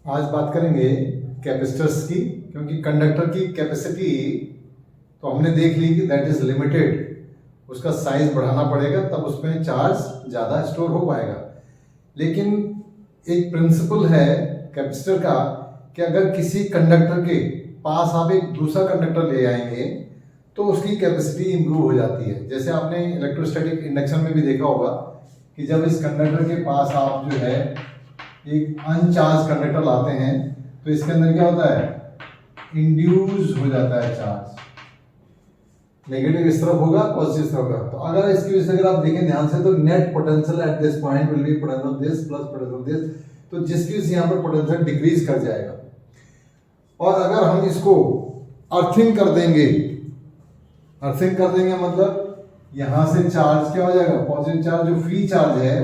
आज बात करेंगे कैपेसिटर्स की, क्योंकि कंडक्टर की कैपेसिटी तो हमने देख ली कि दैट इज लिमिटेड, उसका साइज बढ़ाना पड़ेगा तब उसमें चार्ज ज़्यादा स्टोर हो पाएगा। लेकिन एक प्रिंसिपल है कैपेसिटर का कि अगर किसी कंडक्टर के पास आप एक दूसरा कंडक्टर ले आएंगे तो उसकी कैपेसिटी इंप्रूव हो जाती है। जैसे आपने इलेक्ट्रोस्टैटिक इंडक्शन में भी देखा होगा कि जब इस कंडक्टर के पास आप जो है एक अनचार्ज कंडक्टर लाते हैं तो इसके अंदर क्या होता है, इंड्यूस हो जाता है चार्ज, नेगेटिव इस तरफ होगा पॉजिटिव इस तरफ होगा। तो अगर इसकी वजह से अगर आप देखें ध्यान से तो net potential at this point will be potential this plus potential this, तो जिसकी वजह से यहाँ पर पोटेंशियल डिक्रीज कर जाएगा। और अगर हम इसको अर्थिंग कर देंगे, अर्थिंग कर देंगे मतलब यहाँ से चार्ज क्या हो जाएगा, पॉजिटिव चार्ज जो फ्री चार्ज है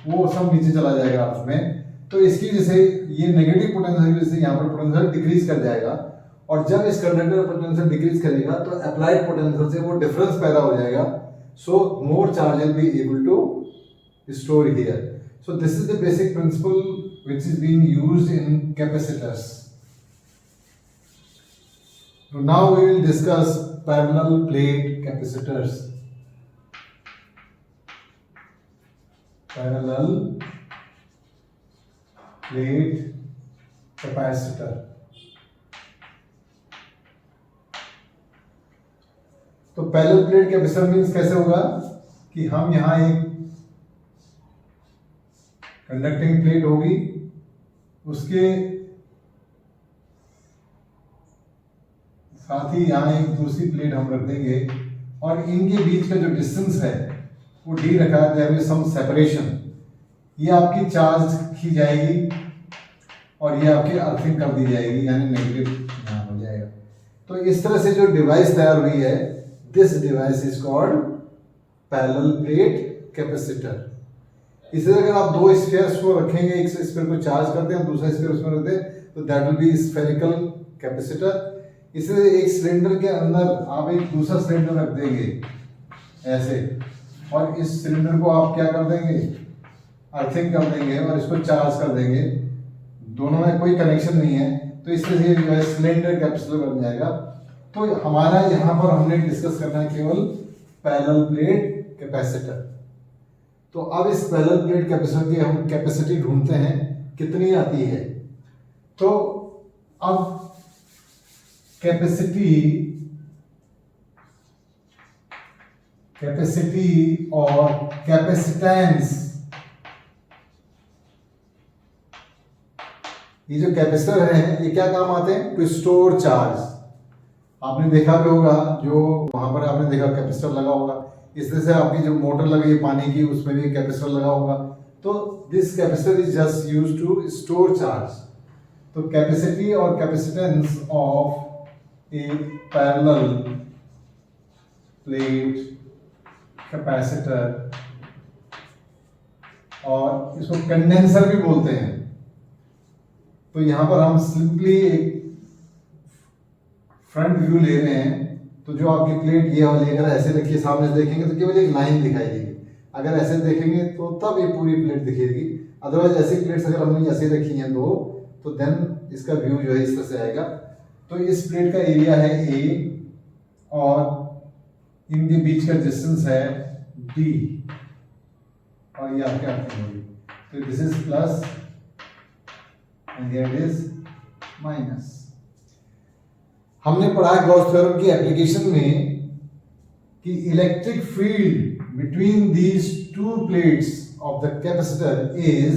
वो सब नीचे चला जाएगा अर्थ में, तो इसकी वजह से ये नेगेटिव पोटेंशियल की वजह से यहाँ पर पोटेंशियल डिक्रीज कर जाएगा। और जब इस कंडक्टर पोटेंशियल डिक्रीज करेगा तो अप्लाइड पोटेंशियल से वो डिफरेंस पैदा हो जाएगा, so more charge will be able to store here. So this is the basic principle which is being used in capacitors. Now we will discuss parallel plate capacitors. Parallel plate capacitor. तो parallel plate capacitor means कैसे होगा कि हम यहां एक conducting plate होगी, उसके साथ ही यहाँ एक दूसरी प्लेट हम रख देंगे और इनके बीच का जो डिस्टेंस है वो डी रखा है, देयर इज सम सेपरेशन। ये आपकी चार्ज की जाएगी और ये आपकी अर्थिंग कर दी जाएगी, यानी नेगेटिव यहाँ हो जाएगा। तो इस तरह से जो डिवाइस तैयार हुई है, this device is called parallel plate capacitor. इसी तरह अगर आप दो स्फीयर्स को रखेंगे, एक स्फीयर को चार्ज करते हैं दूसरा स्फीयर उसमें रखते हैं, तो that will be spherical capacitor. इसलिए एक सिलेंडर के अंदर आप एक दूसरा सिलेंडर रख देंगे ऐसे, और इस सिलेंडर को आप क्या कर देंगे, अर्थिंग कर देंगे और इसको चार्ज कर देंगे, दोनों में कोई कनेक्शन नहीं है, तो इससे जो है सिलेंडर कैपेसिटर बन जाएगा। तो हमारा यहाँ पर हमने डिस्कस करना है केवल पैरेलल प्लेट कैपेसिटर। तो अब इस पैरेलल प्लेट कैपेसिटर की हम कैपेसिटी ढूंढते हैं कितनी आती है। तो अब कैपेसिटी और कैपेसिटेंस, ये जो कैपेसिटर है ये क्या काम आते हैं, टू स्टोर चार्ज। आपने देखा भी होगा, जो वहां पर आपने देखा कैपेसिटर लगा होगा, इस तरह से आपकी जो मोटर लगी है पानी की उसमें भी कैपेसिटर लगा होगा। तो this capacitor is just used to store charge. तो कैपेसिटी और capacitance of a parallel plate capacitor, और इसको कंडेंसर भी बोलते हैं। तो यहां पर हम सिंपली एक फ्रंट व्यू ले रहे हैं, तो जो आपकी प्लेट ये वाली अगर ऐसे रखिए सामने से देखेंगे तो केवल एक लाइन दिखाई देगी, अगर ऐसे देखेंगे तो तब ये पूरी प्लेट दिखेगी। अदरवाइज ऐसी प्लेट्स अगर हमने ऐसे रखी हैं तो देन इसका व्यू जो है इस तरह से आएगा। तो इस प्लेट का एरिया है A और इनके बीच का डिस्टेंस है D, और ये आपके अर्थिंग होगी। तो this is plus and here it is minus. हमने पढ़ा है गॉस थ्योरम की एप्लीकेशन में कि electric field between these two plates of the capacitor is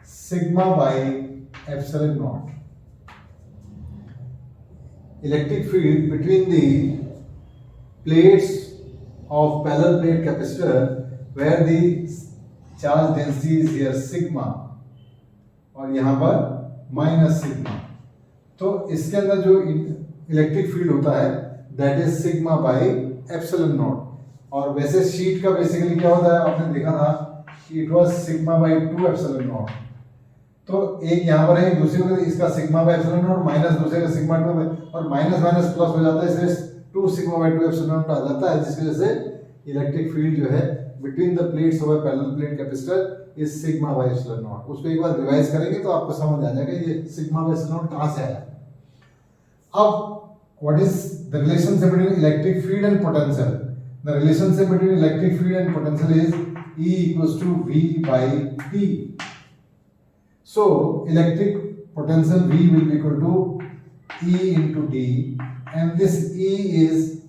sigma by epsilon not. Electric field between the plates of parallel plate capacitor where the charge density is here sigma और यहाँ पर minus sigma. तो इसके अंदर जो electric field होता है that is sigma by epsilon not. और वैसे शीट का बेसिकली क्या होता है, आपने देखा था कि it was sigma by 2 epsilon not. तो एक यहाँ पर है, दूसरे को इसका sigma by epsilon not minus दूसरे का सिग्मा 2 और माइनस माइनस प्लस हो जाता है, इसलिए 2 सिग्मा बाई 2 एप्सिलॉन नॉट आ जाता है, जिसकी वजह से इलेक्ट्रिक फील्ड जो है between the plates of a parallel plate capacitor is sigma by epsilon not. उसको एक बार रिवाइज करेंगे तो आपको समझ आ जाएगा ये सिग्मा बाय एप्सिलॉन नॉट कहाँ से आया। अब what is the relationship between electric field and potential? The relationship between electric field and potential is E equals to V by T. So electric potential V will be equal to E into D, and this E is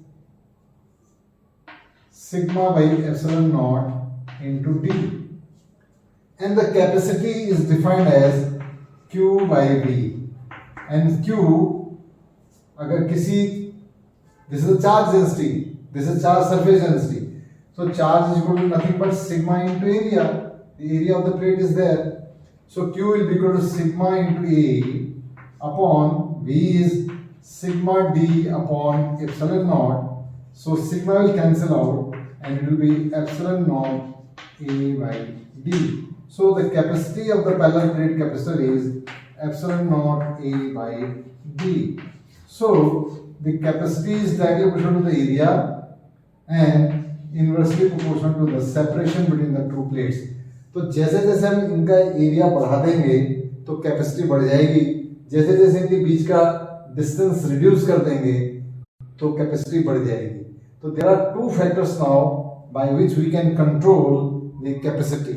sigma by epsilon naught into D, and the capacity is defined as Q by V, and Q अगर किसी this is charge density, this is charge surface density, so charge is equal to nothing but sigma into area. The area of the plate is there, so Q will be equal to sigma into A upon V is sigma D upon epsilon naught. So sigma will cancel out and it will be epsilon naught A by D. So the capacity of the parallel plate capacitor is epsilon naught A by D. So the capacity is directly proportional to the area and inversely proportional to the separation between the two plates. तो जैसे जैसे हम इनका area बढ़ा देंगे तो capacity बढ़ जाएगी, जैसे जैसे इनके बीच का डिस्टेंस रिड्यूस कर देंगे तो कैपेसिटी बढ़ जाएगी। तो there are two factors now by which we can control the capacity.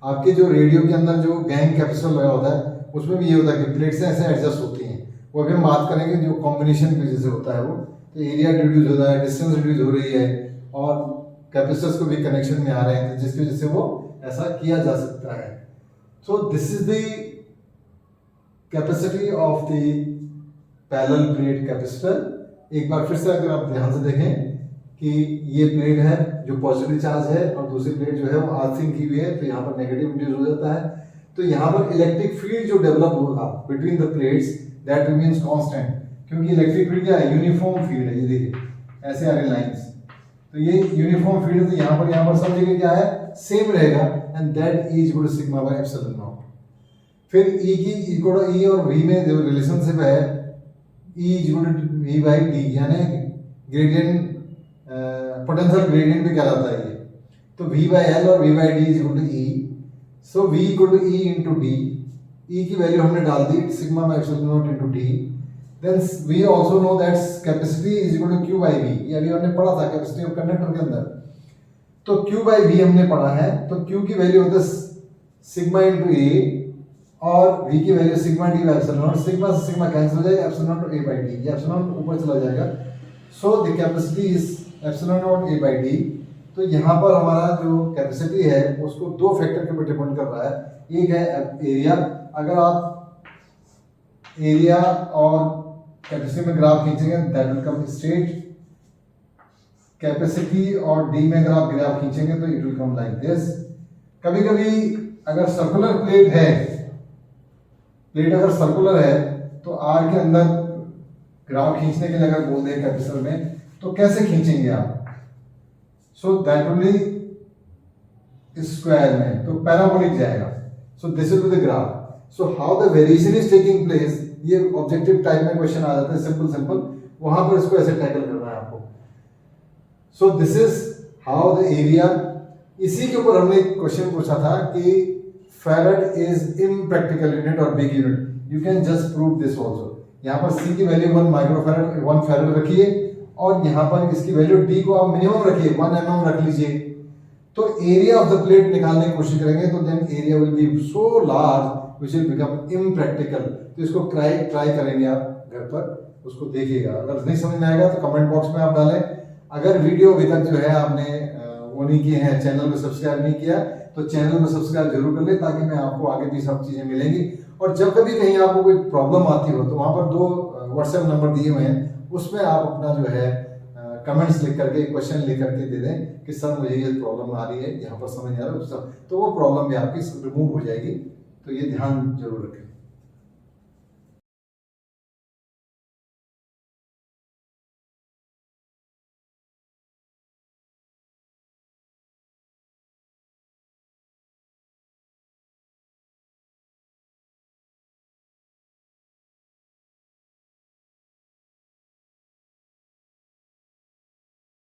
आपके जो रेडियो के अंदर जो गैंग कैपेसिटर लगा होता है उसमें भी ये होता है कि प्लेट्स ऐसे एडजस्ट होती हैं, वो अभी हम बात करेंगे जो कॉम्बिनेशन की वजह से होता है वो, तो एरिया रिड्यूस होता है, डिस्टेंस रिड्यूस हो रही है और कैपेसिटर्स को भी कनेक्शन में आ रहे हैं, तो जिसकी वजह से वो ऐसा किया जा सकता है। सो this is the capacity of the parallel plate capacitor. एक बार फिर से अगर आप ध्यान से देखें कि ये प्लेट है जो पॉजिटिवली चार्ज है और दूसरी प्लेट जो है वो आर्थिंग की हुई है, तो यहाँ पर नेगेटिव इंड्यूस हो जाता है, तो यहाँ पर इलेक्ट्रिक फील्ड जो डेवलप होगा between the plates that remains constant, क्योंकि इलेक्ट्रिक फील्ड क्या है, यूनिफॉर्म फील्ड है। ये देखिए ऐसे आ रही लाइंस, तो ये यूनिफॉर्म फील्ड है, तो यहाँ पर सब जगह क्या है, सेम रहेगा, and that is equal to sigma by epsilon not. फिर ई की इक्वल टू ई और वी में जो रिलेशनशिप है E is equal to V by D, यानी ग्रेडियंट पोटेंशियल ग्रेडियंट भी कहलाता है ये। तो वी बाय एल और V by D is equal to E, so V equal to E into D, E की वैल्यू हमने डाल दी sigma by epsilon not into D. Then we also know that capacity is equal to Q by V, ये अभी हमने पढ़ा था capacity of conductor के अंदर, तो क्यू बाय वी हमने पढ़ा है, तो क्यू की वैल्यू होता है सिग्मा इनटू ए और वी की value sigma D by epsilon not, sigma से सिग्मा कैंसिल हो जाएगा, epsilon not A by D, ये एप्सिलॉन ऊपर चला जाएगा, so the capacity is epsilon not A by D. तो यहाँ पर हमारा जो कैपेसिटी है उसको दो फैक्टर के ऊपर डिपेंड कर रहा है, एक है एरिया, अगर आप एरिया और कैपेसिटी में ग्राफ खींचेंगे that will come straight, capacity और डी में अगर आप ग्राफ खींचेंगे तो it will come like this. कभी कभी अगर सर्कुलर प्लेट है, प्लेट अगर सर्कुलर है तो आर के अंदर ग्राफ खींचने के लिए अगर बोल दें कैपेसिटर में तो कैसे खींचेंगे आप, so that will be square में, तो पैराबोलिक जाएगा, so this will be the graph. So how the variation is taking place, ये ऑब्जेक्टिव टाइप में क्वेश्चन आ जाता है, सिंपल सिंपल, वहां पर इसको ऐसे टैकल करना है आपको। सो this is how the area. इसी के ऊपर हमने एक क्वेश्चन पूछा था कि फैराड इज इम्प्रैक्टिकल यूनिट और big unit, you can just prove this also. यहाँ पर सी की वैल्यू 1 माइक्रोफैराड 1 फैराड रखिए और यहाँ पर इसकी वैल्यू डी को आप मिनिमम रखिए 1 mm रख लीजिए, तो एरिया ऑफ द प्लेट निकालने की कोशिश करेंगे तो then area will be so large which will become impractical. तो इसको ट्राई करेंगे आप घर पर, उसको देखिएगा, अगर नहीं समझ में आएगा तो कमेंट बॉक्स में आप डालें। अगर वीडियो अभी तक जो है आपने वो नहीं किए हैं, चैनल को सब्सक्राइब नहीं किया तो चैनल को सब्सक्राइब जरूर कर ले, ताकि मैं आपको आगे भी सब चीजें मिलेंगी। और जब कभी कहीं आपको कोई प्रॉब्लम आती हो तो वहाँ पर 2 व्हाट्सएप नंबर दिए हुए हैं, उसमें आप अपना जो है कमेंट्स लिख करके, क्वेश्चन लिख करके दे दें कि सर मुझे ये प्रॉब्लम आ रही है, यहाँ पर समझ नहीं आ रहा है, तो वो प्रॉब्लम भी आपकी रिमूव हो जाएगी। तो ये ध्यान जरूर रखें।